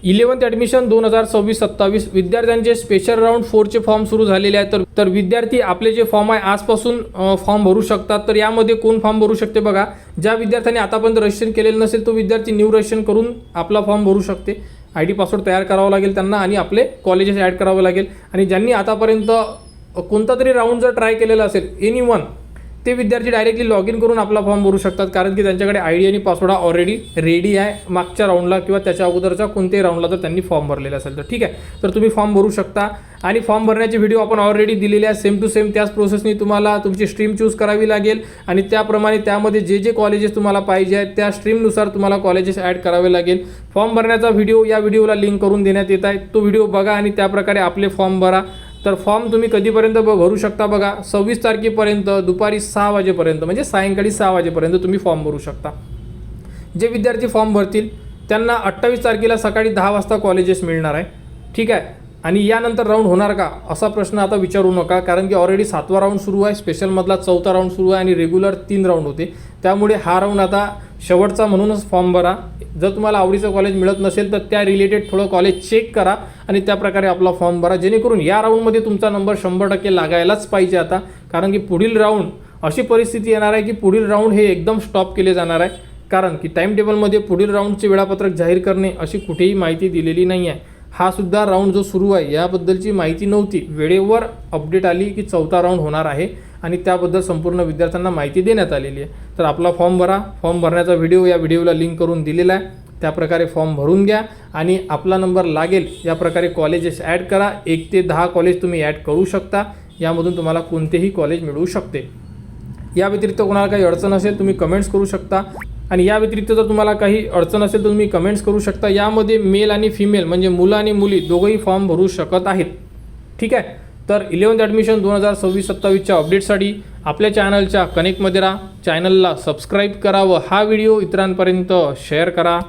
11th admission 2026-27 विद्यार्थ्यांचे special round 4चे form सुरू झालेले आहेत. तर विद्यार्थी आपले जे फॉर्म आहे आजपासून फॉर्म भरू शकतात. तर यामध्ये कोण फॉर्म भरू शकते बघा, ज्या विद्यार्थ्यांनी आतापर्यंत रजिस्ट्रेशन केलेलं नसेल तो विद्यार्थी न्यू रजिस्ट्रेशन करून आपला फॉर्म भरू शकते. ID पासवर्ड तयार करावा लागेल त्यांना आणि आपले कॉलेजेस ॲड करावे लागेल. आणि ज्यांनी आतापर्यंत कोणता तरी राऊंड जर ट्राय केलेला असेल एनीवन, ते विद्यार्थी डायरेक्टली लॉग इन करून आपला फॉर्म भरू शकतात, कारण की त्यांच्याकडे ID आणि पासवर्ड ऑलरेडी रेडी आहे मागच्या राऊंडला किंवा त्याच्या अगोदरच्या कोणत्याही राऊंडला जर त्यांनी फॉर्म भरलेला असेल तर. ठीक आहे, तर तुम्ही फॉर्म भरू शकता. आणि फॉर्म भरण्याची व्हिडिओ आपण ऑलरेडी दिलेली आहे, सेम टू सेम त्याच प्रोसेसनी तुम्हाला तुमची स्ट्रीम चूज करावी लागेल आणि त्याप्रमाणे त्यामध्ये जे जे कॉलेजेस तुम्हाला पाहिजे आहेत त्या स्ट्रीमनुसार तुम्हाला कॉलेजेस ॲड करावे लागेल. फॉर्म भरण्याचा व्हिडिओ या व्हिडिओला लिंक करून देण्यात येत आहे, तो व्हिडिओ बघा आणि त्याप्रकारे आपले फॉर्म भरा. तर फॉर्म तुम्ही कधीपर्यंत भरू शकता बघा, 26 तारखेपर्यंत दुपारी 6 वाजेपर्यंत म्हणजे सायंकाळी 6 वाजेपर्यंत तुम्ही फॉर्म भरू शकता. जे विद्यार्थी फॉर्म भरतील त्यांना 28 तारखेला सकाळी 10 वाजता कॉलेजेस मिळणार आहे. ठीक आहे, आणि यानंतर राऊंड होणार का असा प्रश्न आता विचारू नका, कारण की ऑलरेडी 7वा राऊंड सुरू आहे, स्पेशलमधला 4था राऊंड सुरू आहे आणि रेग्युलर 3 राऊंड होते. त्यामुळे हा राऊंड आता शेवटचा म्हणूनच फॉर्म भरा. जर तुम्हाला आवडीचं कॉलेज मिळत नसेल तर त्या रिलेटेड थोडं कॉलेज चेक करा आणि त्याप्रकारे आपला फॉर्म भरा, जेणेकरून या राऊंडमध्ये तुमचा नंबर 100% लागायलाच पाहिजे आता. कारण की पुढील राऊंड अशी परिस्थिती येणार आहे की पुढील राऊंड हे एकदम स्टॉप केले जाणार आहे, कारण की टाईम टेबलमध्ये पुढील राऊंडचे वेळापत्रक जाहीर करणे अशी कुठेही माहिती दिलेली नाही आहे. हा सुद्धा राऊंड जो सुरू आहे याबद्दलची माहिती नव्हती, वेळेवर अपडेट आली की 4था राऊंड होणार आहे आणि त्याबद्दल संपूर्ण विद्यार्थ्यांना माहिती देण्यात आलेली आहे. तर आपला फॉर्म भरा. फॉर्म भरण्याचा व्हिडिओ या व्हिडिओला लिंक करून दिलेला आहे, त्याप्रकारे फॉर्म भरून घ्या आणि आपला नंबर लागेल या प्रकारे कॉलेजेस ॲड करा. 1 ते 10 कॉलेज तुम्ही ॲड करू शकता, यामधून तुम्हाला कोणतेही कॉलेज मिळू शकते. या व्यतिरिक्त कोणाला काही अडचण असेल तुम्ही कमेंट्स करू शकता, आणि या व्यतिरिक्त जर तुम्हाला काही अडचण असेल तर तुम्ही कमेंट्स करू शकता. यामध्ये मेल आणि फिमेल म्हणजे मुलं आणि मुली दोघंही फॉर्म भरू शकत आहेत. ठीक आहे, तर 11th ॲडमिशन 2026-27च्या अपडेटसाठी आपल्या चॅनलच्या कनेक्टमध्ये राहा, चॅनलला सबस्क्राईब करा व हा व्हिडिओ इतरांपर्यंत शेअर करा.